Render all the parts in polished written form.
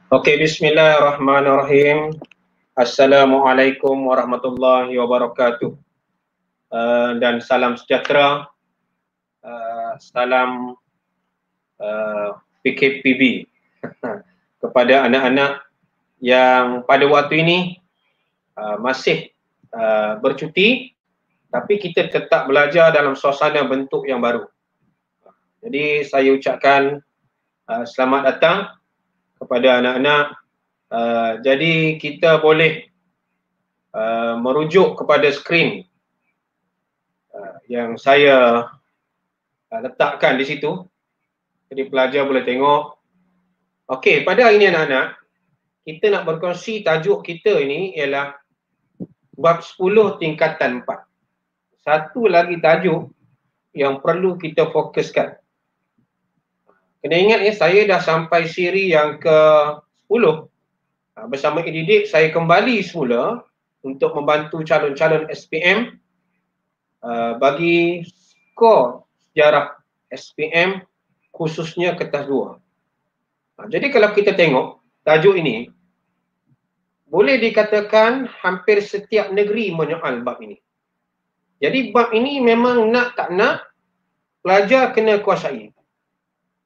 Okey, bismillahirrahmanirrahim. Assalamualaikum warahmatullahi wabarakatuh. Dan salam sejahtera, salam PKPB kepada anak-anak yang pada waktu ini masih bercuti, tapi kita tetap belajar dalam suasana bentuk yang baru. Jadi saya ucapkan selamat datang kepada anak-anak. Jadi kita boleh merujuk kepada skrin yang saya letakkan di situ. Jadi pelajar boleh tengok. Okey, pada hari ini anak-anak, kita nak berkongsi tajuk kita ini ialah bab 10 tingkatan 4. Satu lagi tajuk yang perlu kita fokuskan. Kena ingat ya, saya dah sampai siri yang ke-10. Bersama didik saya kembali semula untuk membantu calon-calon SPM bagi skor sejarah SPM khususnya kertas 2. Jadi kalau kita tengok tajuk ini, boleh dikatakan hampir setiap negeri menyoal bab ini. Jadi bab ini memang nak tak nak pelajar kena kuasai.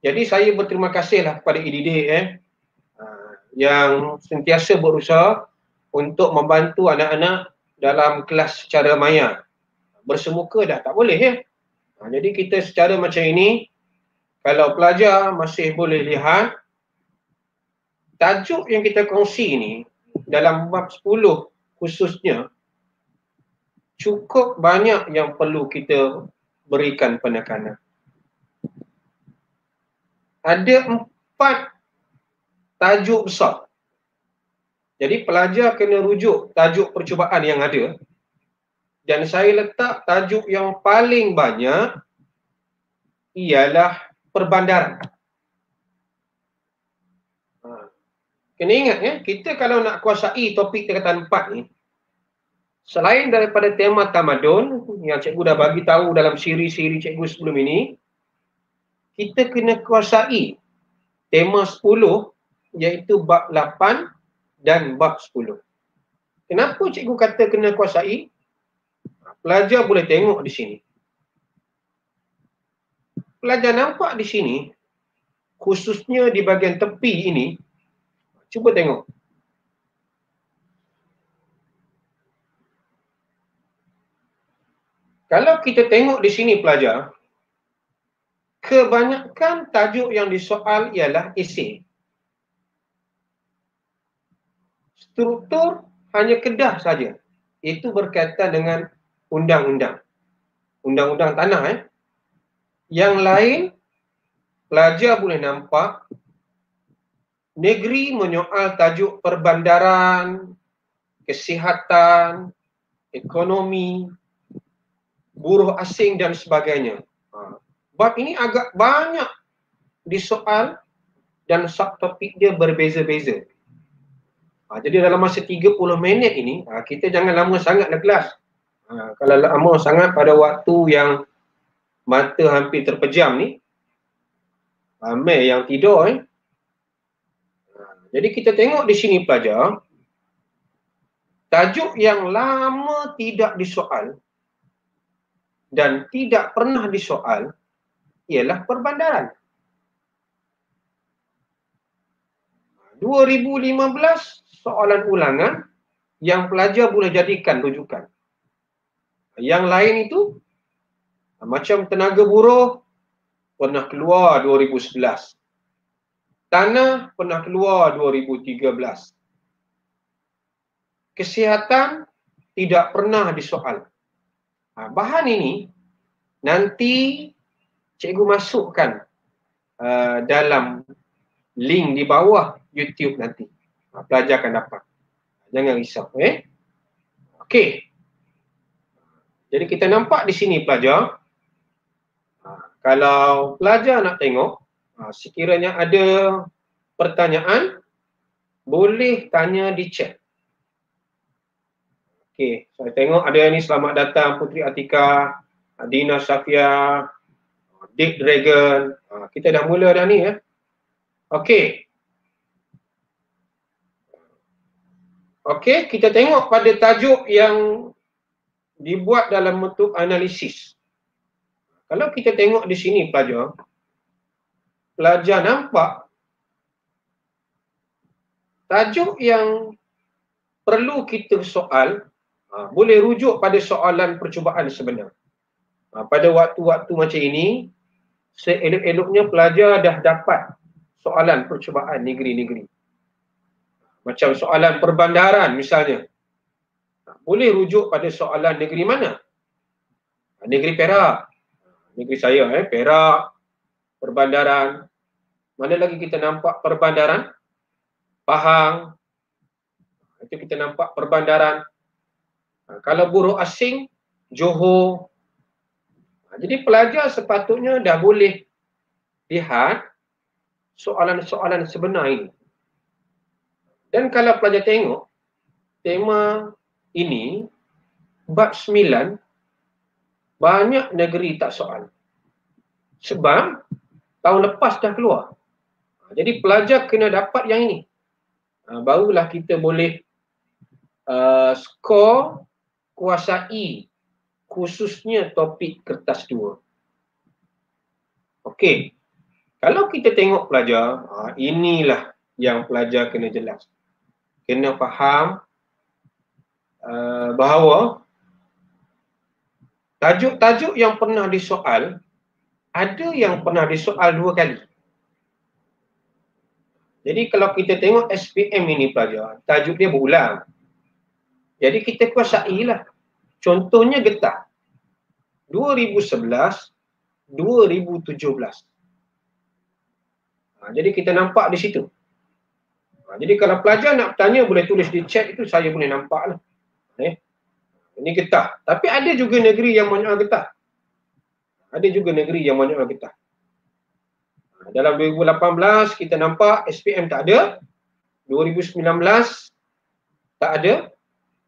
Jadi saya berterima kasihlah kepada didik yang sentiasa berusaha untuk membantu anak-anak dalam kelas secara maya. Bersemuka dah tak boleh ya. Jadi kita secara macam ini, kalau pelajar masih boleh lihat tajuk yang kita kongsi ini dalam bab 10 khususnya, cukup banyak yang perlu kita berikan penekanan. Ada 4 tajuk besar. Jadi pelajar kena rujuk tajuk percubaan yang ada, dan saya letak tajuk yang paling banyak ialah perbandaran. Kena ingat ya, kita kalau nak kuasai topik tingkatan 4 ni, selain daripada tema tamadun yang cikgu dah bagi tahu dalam siri-siri cikgu sebelum ini, kita kena kuasai tema 10 iaitu bab 8 dan bab 10. Kenapa cikgu kata kena kuasai? Pelajar boleh tengok di sini. Pelajar nampak di sini, khususnya di bahagian tepi ini, cuba tengok. Kalau kita tengok di sini pelajar, kebanyakan tajuk yang disoal ialah esei. Struktur hanya kedah saja. Itu berkaitan dengan undang-undang. Undang-undang tanah. Yang lain, pelajar boleh nampak negeri menyoal tajuk perbandaran, kesihatan, ekonomi, buruh asing dan sebagainya. Bab ini agak banyak disoal dan subtopik dia berbeza-beza. Jadi dalam masa 30 minit ini, kita jangan lama sangat dalam kelas. Kalau lama sangat pada waktu yang mata hampir terpejam ni, ramai yang tidur. Jadi kita tengok di sini pelajar, tajuk yang lama tidak disoal dan tidak pernah disoal ialah perbandaran. 2015 soalan ulangan yang pelajar boleh jadikan rujukan. Yang lain itu macam tenaga buruh pernah keluar 2011. Tanah pernah keluar 2013. Kesihatan tidak pernah disoal. Bahan ini nanti cikgu masukkan dalam link di bawah YouTube nanti. Pelajar akan dapat. Jangan risau. Okey. Jadi kita nampak di sini pelajar. Kalau pelajar nak tengok, sekiranya ada pertanyaan, boleh tanya di chat. Okey, saya tengok ada ni, selamat datang Putri Atika, Dina Safia, Dick Dragon. Kita dah mula dah ni ya. Okey. Okey, kita tengok pada tajuk yang dibuat dalam bentuk analisis. Kalau kita tengok di sini pelajar nampak tajuk yang perlu kita soal, boleh rujuk pada soalan percubaan sebenar. Pada waktu-waktu macam ini, seelok-eloknya pelajar dah dapat soalan percubaan negeri-negeri. Macam soalan perbandaran misalnya. Boleh rujuk pada soalan negeri mana? Negeri Perak. Negeri saya, Perak, perbandaran. Mana lagi kita nampak perbandaran? Pahang. Itu kita nampak perbandaran. Kalau buruh asing, Johor. Jadi pelajar sepatutnya dah boleh lihat soalan-soalan sebenar ini. Dan kalau pelajar tengok, tema ini, bab 9, banyak negeri tak soal. Sebab tahun lepas dah keluar. Jadi pelajar kena dapat yang ini. Barulah kita boleh skor kuasai khususnya topik kertas 2. Okey. Kalau kita tengok pelajar, inilah yang pelajar kena jelas. Kena faham bahawa tajuk-tajuk yang pernah disoal, ada yang pernah disoal 2 kali. Jadi kalau kita tengok SPM ini pelajar, tajuk dia berulang. Jadi kita kuasailah. Contohnya getah. 2011, 2017. Jadi kita nampak di situ. Jadi kalau pelajar nak bertanya, boleh tulis di chat itu, saya boleh nampak lah. Ini getah. Tapi ada juga negeri yang banyak getah. Ada juga negeri yang banyak getah. Dalam 2018 kita nampak SPM tak ada. 2019 tak ada.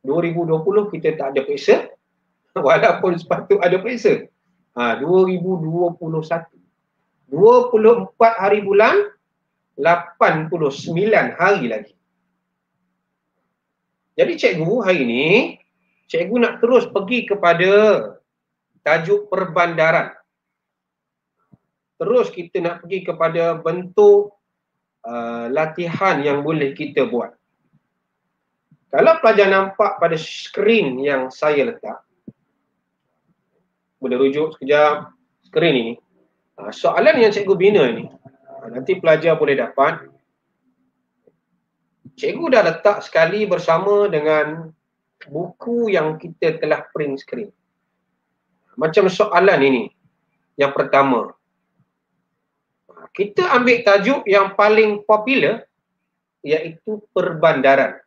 2020 kita tak ada periksa. Walaupun sepatut ada periksa. 2021. 24 hari bulan, 89 hari lagi. Jadi cikgu hari ini, cikgu nak terus pergi kepada tajuk perbandaran. Terus kita nak pergi kepada bentuk latihan yang boleh kita buat. Kalau pelajar nampak pada skrin yang saya letak, boleh rujuk sekejap skrin ini. Soalan yang cikgu bina ni, nanti pelajar boleh dapat. Cikgu dah letak sekali bersama dengan buku yang kita telah print screen. Macam soalan ini, yang pertama. Kita ambil tajuk yang paling popular, iaitu perbandaran.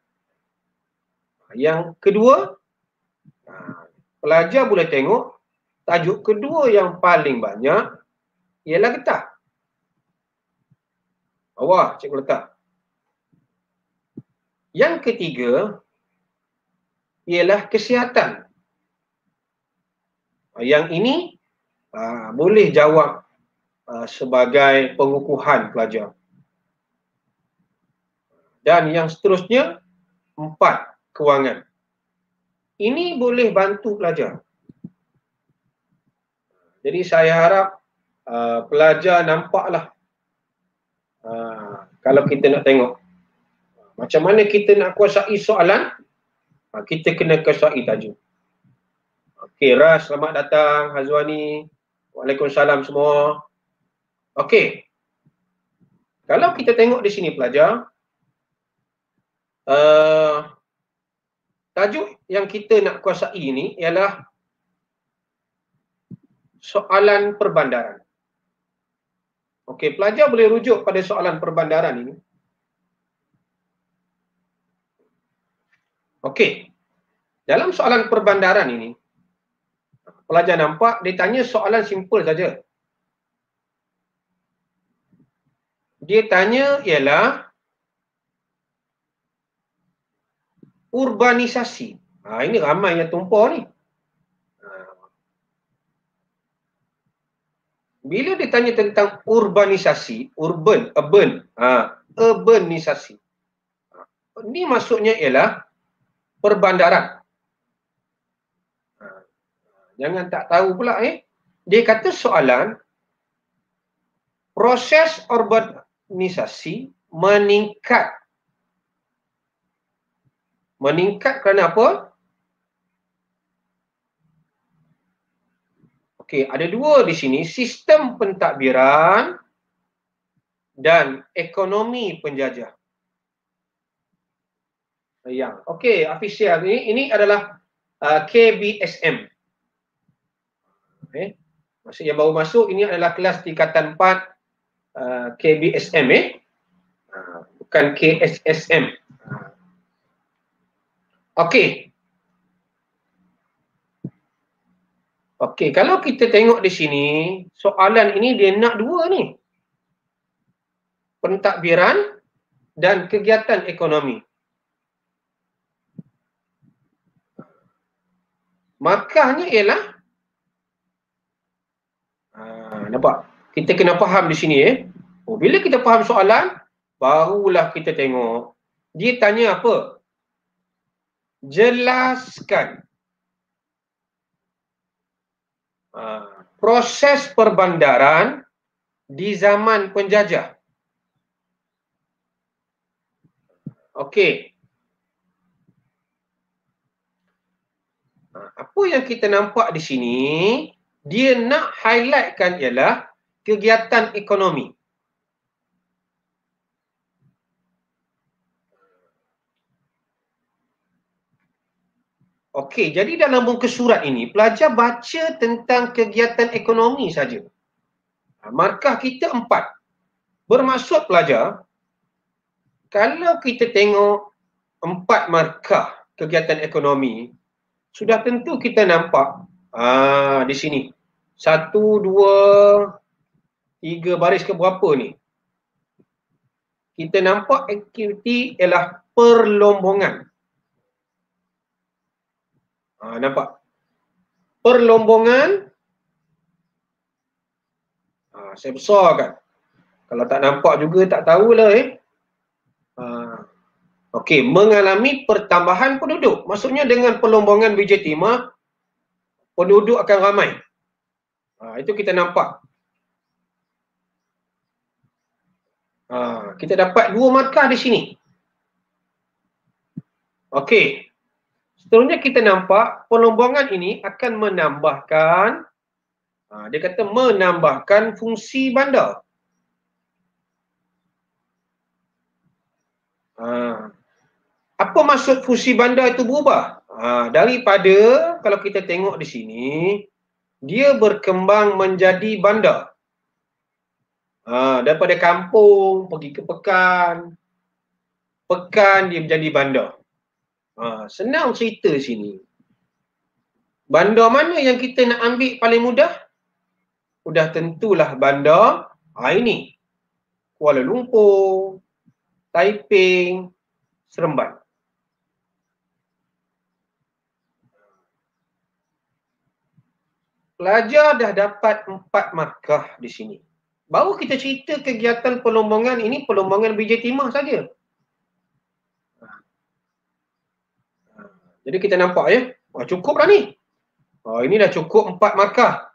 Yang kedua, pelajar boleh tengok, tajuk kedua yang paling banyak ialah getah. Bawah cikgu letak. Yang ketiga ialah kesihatan. Yang ini boleh jawab sebagai pengukuhan pelajar. Dan yang seterusnya, 4, kewangan. Ini boleh bantu pelajar. Jadi saya harap pelajar nampaklah kalau kita nak tengok macam mana kita nak kuasai soalan, kita kena kuasai tajuk. Okey, Ras, selamat datang. Hazwani, waalaikumsalam semua. Okey. Kalau kita tengok di sini pelajar, tajuk yang kita nak kuasai ini ialah soalan perbandaran. Okey, pelajar boleh rujuk pada soalan perbandaran ini. Okey. Dalam soalan perbandaran ini, pelajar nampak dia tanya soalan simple saja. Dia tanya ialah urbanisasi. Ini ramai yang tumpah ni. Bila dia tanya tentang urbanisasi, urbanisasi. Ini maksudnya ialah perbandaran. Jangan tak tahu pula Dia kata soalan proses urbanisasi meningkat. Meningkat kerana apa? Okey, ada dua di sini, sistem pentadbiran dan ekonomi penjajah. Okey, Afisial ini adalah KBSM. Maksud yang baru masuk ini adalah kelas tingkatan 4 KBSM bukan KSSM. Okey. Okey, kalau kita tengok di sini, soalan ini dia nak dua ni. Pentadbiran dan kegiatan ekonomi. Makanya ialah nampak? Kita kena faham di sini bila kita faham soalan, barulah kita tengok. Dia tanya apa? Jelaskan proses perbandaran di zaman penjajah. Okey. Apa yang kita nampak di sini, dia nak highlightkan ialah kegiatan ekonomi. Okey, jadi dalam muka surat ini, pelajar baca tentang kegiatan ekonomi saja. Markah kita 4. Bermaksud pelajar, kalau kita tengok 4 markah kegiatan ekonomi, sudah tentu kita nampak di sini 1, 2, 3 baris ke berapa ni? Kita nampak aktiviti ialah perlombongan. Nampak? Perlombongan. Saya besar kan? Kalau tak nampak juga tak tahulah Okey, mengalami pertambahan penduduk. Maksudnya dengan perlombongan BJ Timah, penduduk akan ramai. Itu kita nampak. Kita dapat 2 markah di sini. Okey. Seterusnya kita nampak perlombongan ini akan menambahkan, dia kata menambahkan fungsi bandar. Apa maksud fungsi bandar itu berubah? Daripada, kalau kita tengok di sini, dia berkembang menjadi bandar. Daripada kampung, pergi ke pekan. Pekan dia menjadi bandar. Senang cerita sini. Bandar mana yang kita nak ambil paling mudah? Sudah tentulah bandar ini. Kuala Lumpur, Taiping, Seremban. Pelajar dah dapat 4 markah di sini. Baru kita cerita kegiatan perlombongan ini, perlombongan BJ Timah saja. Jadi kita nampak cukup dah ni. Ini dah cukup 4 markah.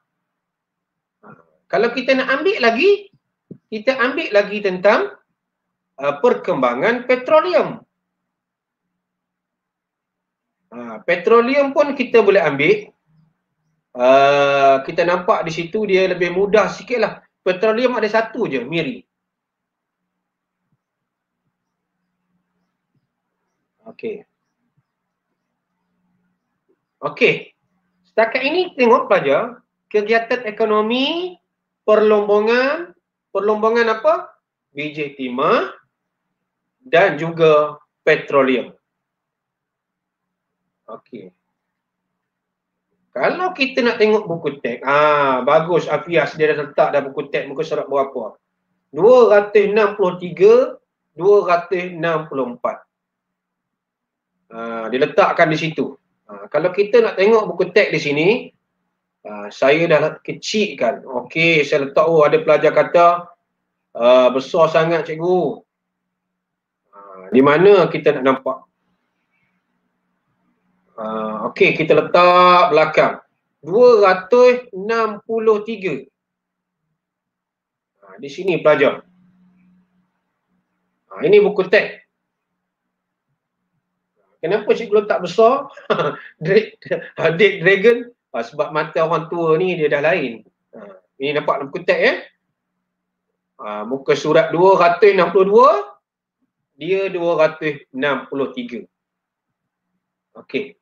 Kalau kita nak ambil lagi, kita ambil lagi tentang perkembangan petroleum. Petroleum pun kita boleh ambil. Kita nampak di situ dia lebih mudah sikit lah. Petroleum ada satu je, Miri. Okey. Setakat ini tengok pelajar, kegiatan ekonomi, perlombongan apa? BJ Timah dan juga petroleum. Okey. Kalau kita nak tengok buku teks, bagus Afias dia dah letak dah buku teks muka surat berapa? 263, 264. Diletakkan di situ. Kalau kita nak tengok buku teks di sini, saya dah kecilkan. Okey, saya letak, ada pelajar kata besar sangat cikgu. Di mana kita nak nampak? Okey, kita letak belakang. 263. Di sini pelajar. Ini buku teks. Kenapa cikgu letak besar? Dead Dragon. Sebab mata orang tua ni dia dah lain. Ini nampak buku teks ya. Muka surat 262. Dia 263. Okey.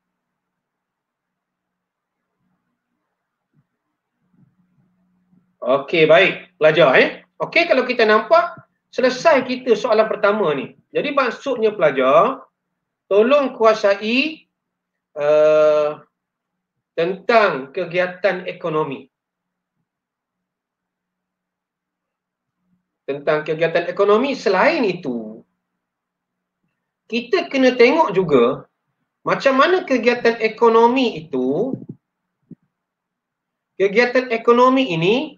Okey, baik. Pelajar Okey, kalau kita nampak selesai kita soalan pertama ni. Jadi maksudnya pelajar, tolong kuasai tentang kegiatan ekonomi. Tentang kegiatan ekonomi. Selain itu, kita kena tengok juga macam mana kegiatan ekonomi itu, kegiatan ekonomi ini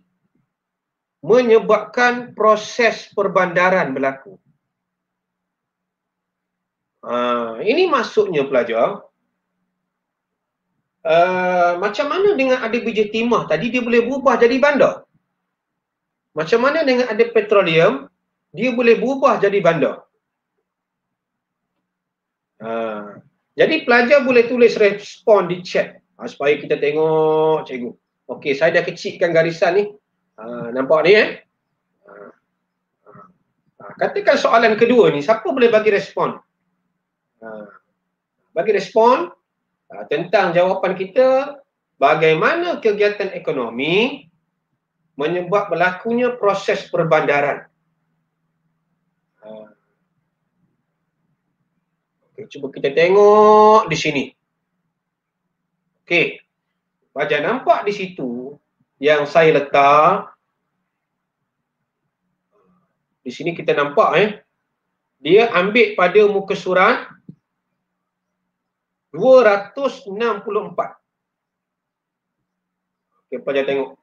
menyebabkan proses perbandaran berlaku. Ini maksudnya pelajar, macam mana dengan ada biji timah tadi dia boleh berubah jadi bandar? Macam mana dengan ada petroleum, dia boleh berubah jadi bandar? Jadi pelajar boleh tulis respon di chat supaya kita tengok cikgu. Okey, saya dah kecilkan garisan ni. Nampak ni katakan soalan kedua ni, siapa boleh bagi respon? Bagi respon tentang jawapan kita, bagaimana kegiatan ekonomi menyebab berlakunya proses perbandaran. Okay, cuba kita tengok di sini. Okey. Pelajar nampak di situ yang saya letak. Di sini kita nampak dia ambil pada muka surat 264. Okey, pelajar tengok.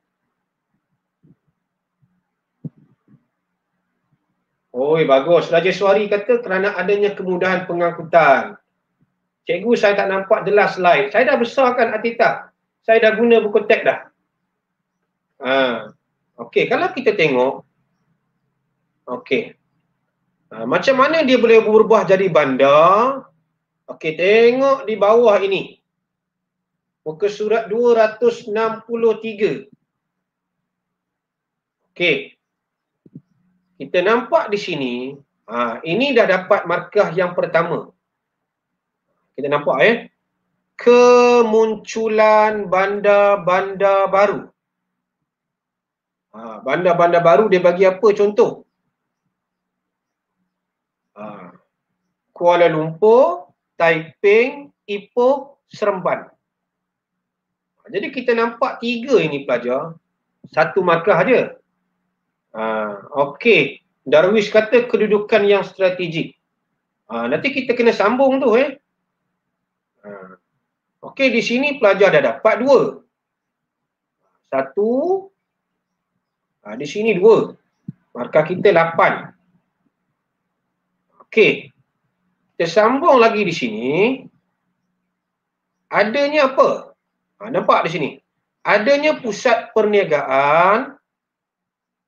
Oi, bagus. Raja Suari kata kerana adanya kemudahan pengangkutan. Cikgu, saya tak nampak jelas slide. Saya dah besarkan artikel. Saya dah guna buku teks dah. Okey, kalau kita tengok. Okey. Macam mana dia boleh berubah jadi bandar? Okey, tengok di bawah ini. Muka surat 263. Okey. Kita nampak di sini, ini dah dapat markah yang pertama. Kita nampak kemunculan bandar-bandar baru. Bandar-bandar baru dia bagi apa contoh? Kuala Lumpur, Taiping, Ipoh, Seremban. Jadi kita nampak 3 ini pelajar. Satu markah aja. Okey. Darwish kata kedudukan yang strategik. Nanti kita kena sambung tu Okey, di sini pelajar dah dapat 2. 1. Di sini 2. Markah kita 8. Okey. Kita sambung lagi di sini. Adanya apa? Nampak di sini. Adanya pusat perniagaan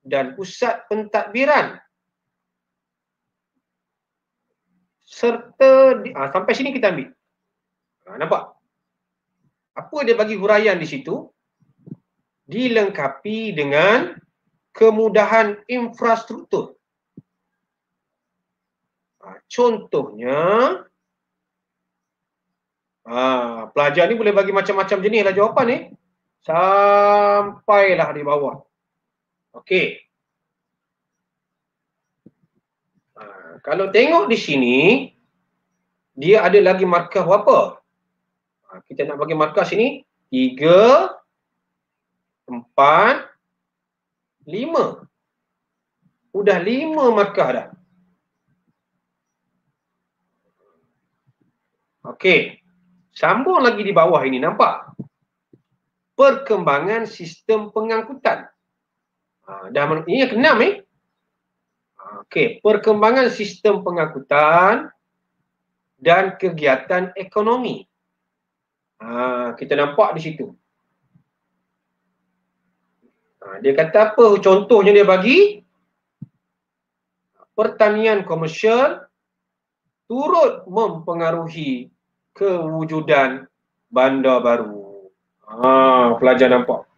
dan pusat pentadbiran. Serta sampai sini kita ambil. Nampak? Apa dia bagi huraian di situ? Dilengkapi dengan kemudahan infrastruktur. Contohnya, pelajar ni boleh bagi macam-macam jenis lah jawapan ni. Sampailah di bawah. Okey. Kalau tengok di sini, dia ada lagi markah apa? Kita nak bagi markah sini. 3, 4, 5. Udah 5 markah dah. Okey. Sambung lagi di bawah ini, nampak? Perkembangan sistem pengangkutan. Ini yang ke-6 Okey, perkembangan sistem pengangkutan dan kegiatan ekonomi. Kita nampak di situ. Dia kata apa contohnya dia bagi? Pertanian komersial turut mempengaruhi kewujudan bandar baru. Pelajar nampak.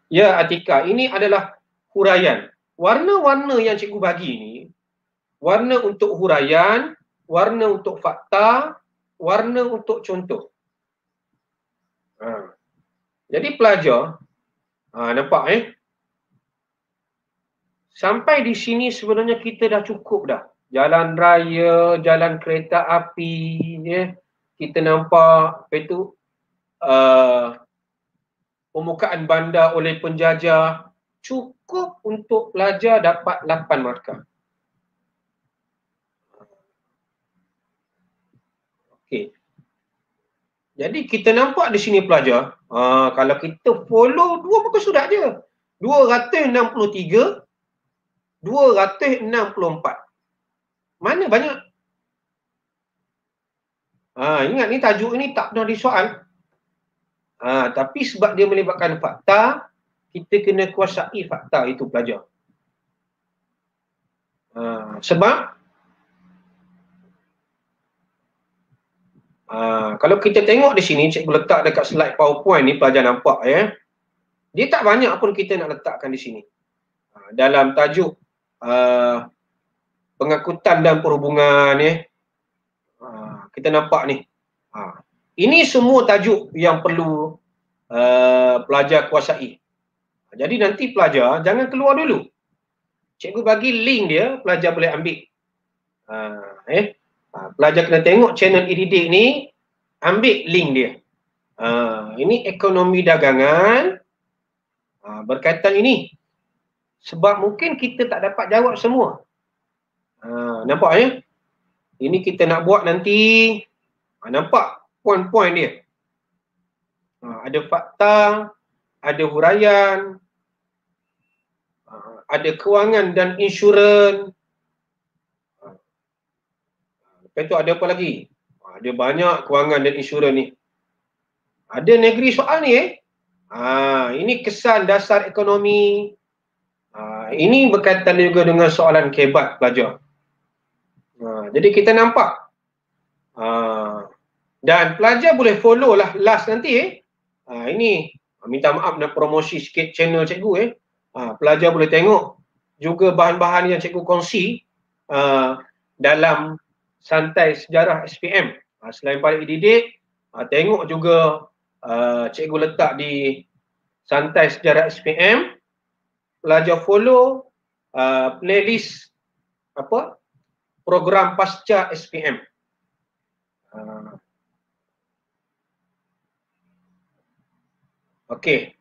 Ya Atika, ini adalah huraian. Warna-warna yang cikgu bagi ni, warna untuk huraian, warna untuk fakta, warna untuk contoh. Jadi pelajar, nampak sampai di sini sebenarnya kita dah cukup dah. Jalan raya, jalan kereta api, kita nampak, apa itu, pembukaan bandar oleh penjajah, cukup untuk pelajar dapat 8 markah. Okey. Jadi kita nampak di sini pelajar, kalau kita follow 2 muka surat je. 263, 264. Mana banyak? Ingat ni tajuk ni tak pernah disoal. Tapi sebab dia melibatkan fakta, kita kena kuasai fakta itu pelajar. Sebab kalau kita tengok di sini, cikgu letak dekat slide PowerPoint ni, pelajar nampak dia tak banyak pun kita nak letakkan di sini. Dalam tajuk pengangkutan dan perhubungan kita nampak ni. Ini semua tajuk yang perlu pelajar kuasai. Jadi nanti pelajar jangan keluar dulu. Cikgu bagi link dia, pelajar boleh ambil. Pelajar kena tengok channel e-didik ni, ambil link dia. Ini ekonomi dagangan, berkaitan ini. Sebab mungkin kita tak dapat jawab semua. Nampak Ini kita nak buat nanti. Nampak poin-poin dia. Ada fakta, ada huraian, ada kewangan dan insurans. Lepas tu ada apa lagi? Ada banyak kewangan dan insurans ni. Ada negeri soal ni ini kesan dasar ekonomi. Ini berkaitan juga dengan soalan kebat pelajar. Jadi kita nampak. Dan pelajar boleh follow lah last nanti ini minta maaf nak promosi sikit channel cikgu pelajar boleh tengok juga bahan-bahan yang cikgu kongsi dalam santai sejarah SPM. Selain pada e-didik, tengok juga cikgu letak di santai sejarah SPM. Pelajar follow playlist program pasca SPM. Okey,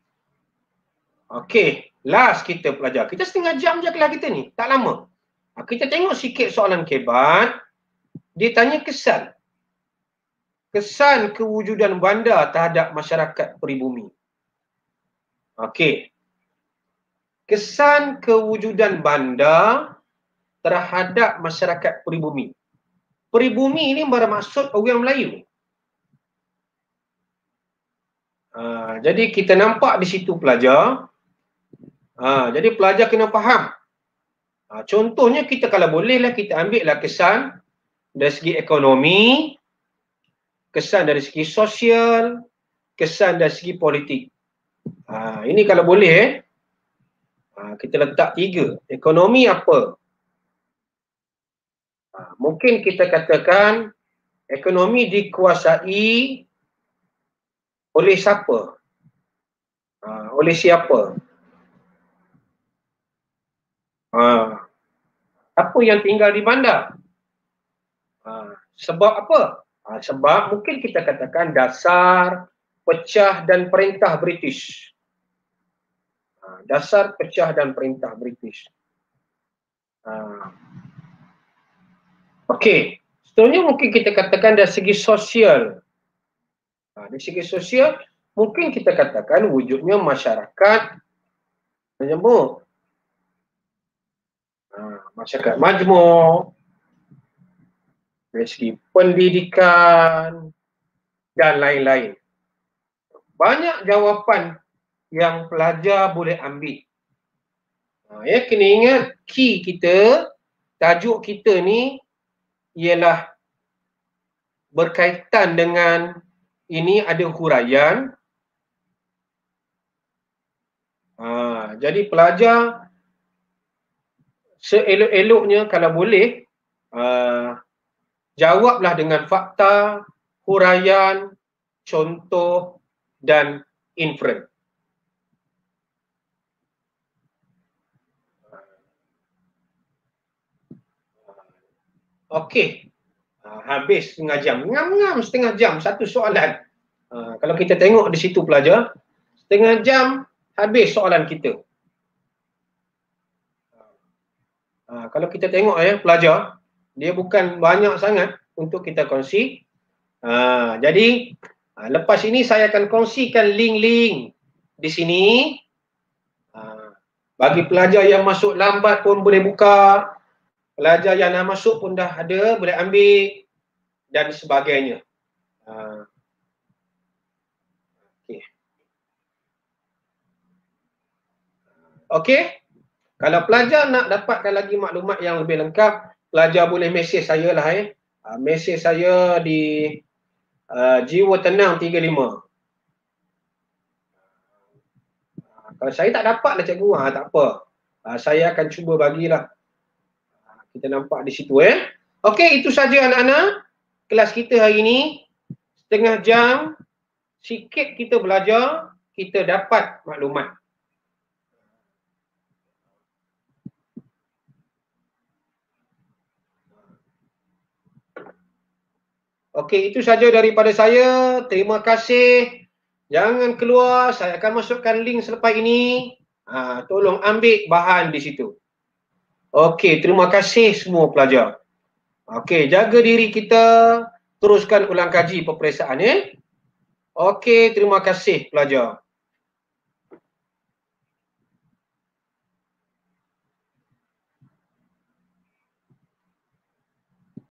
last kita pelajar. Kita setengah jam je kelas kita ni, tak lama. Kita tengok sikit soalan kebat. Dia tanya kesan. Kesan kewujudan bandar terhadap masyarakat peribumi. Okey. Kesan kewujudan bandar terhadap masyarakat peribumi. Peribumi ini bermaksud orang Melayu. Jadi kita nampak di situ pelajar. Jadi pelajar kena faham. Contohnya kita kalau bolehlah kita ambillah kesan dari segi ekonomi, kesan dari segi sosial, kesan dari segi politik. Ini kalau boleh kita letak 3. Ekonomi apa? Mungkin kita katakan ekonomi dikuasai oleh siapa? Oleh siapa? Apa yang tinggal di bandar? Sebab apa? Sebab mungkin kita katakan dasar, pecah dan perintah British. Dasar, pecah dan perintah British. Okey. Seterusnya mungkin kita katakan dari segi sosial. Dari segi sosial, mungkin kita katakan wujudnya masyarakat majmuk. Masyarakat majmuk, dari segi pendidikan dan lain-lain. banyak jawapan yang pelajar boleh ambil. Ya, kena ingat key kita, tajuk kita ni ialah berkaitan dengan ini ada huraian. Jadi pelajar seelok-eloknya kalau boleh jawablah dengan fakta, huraian, contoh dan inferen. Okey. Habis setengah jam. Ngam-ngam setengah jam satu soalan. Kalau kita tengok di situ pelajar, setengah jam habis soalan kita. Kalau kita tengok pelajar, dia bukan banyak sangat untuk kita kongsi. Jadi lepas ini saya akan kongsikan link-link di sini. Bagi pelajar yang masuk lambat pun boleh buka. Pelajar yang dah masuk pun dah ada, boleh ambil dan sebagainya. Okey. Kalau pelajar nak dapatkan lagi maklumat yang lebih lengkap, pelajar boleh mesej saya lah mesej saya di Jiwa Tenang 35. Kalau saya tak dapat lah cikgu, tak apa. Saya akan cuba bagilah. Kita nampak di situ Okey, itu saja anak-anak. Kelas kita hari ini setengah jam, sikit kita belajar, kita dapat maklumat. Okey, itu saja daripada saya. Terima kasih. Jangan keluar, saya akan masukkan link selepas ini. Tolong ambil bahan di situ. Okey, terima kasih semua pelajar. Okey, jaga diri kita. Teruskan ulang kaji peperiksaan Okey, terima kasih pelajar.